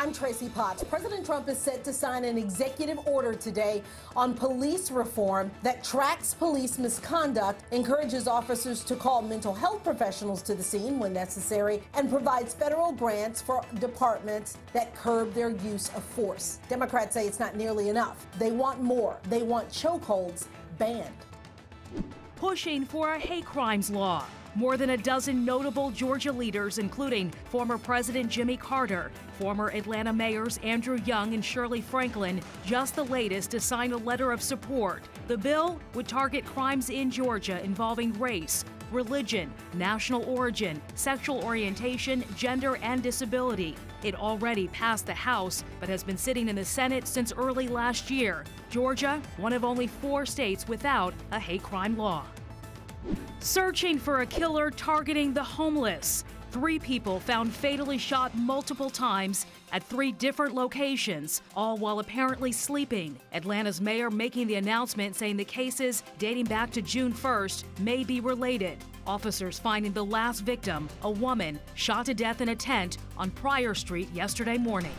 I'm Tracy Potts. President Trump is set to sign an executive order today on police reform that tracks police misconduct, encourages officers to call mental health professionals to the scene when necessary, and provides federal grants for departments that curb their use of force. Democrats say it's not nearly enough. They want more. They want chokeholds banned. Pushing for a hate crimes law. More than a dozen notable Georgia leaders, including former President Jimmy Carter, former Atlanta mayors Andrew Young and Shirley Franklin, just the latest to sign a letter of support. The bill would target crimes in Georgia involving race, religion, national origin, sexual orientation, gender, and disability. It already passed the House, but has been sitting in the Senate since early last year. Georgia, one of only 4 states without a hate crime law. Searching for a killer targeting the homeless. 3 people found fatally shot multiple times at 3 different locations, all while apparently sleeping. Atlanta's mayor making the announcement saying the cases dating back to June 1st may be related. Officers finding the last victim, a woman, shot to death in a tent on Pryor Street yesterday morning.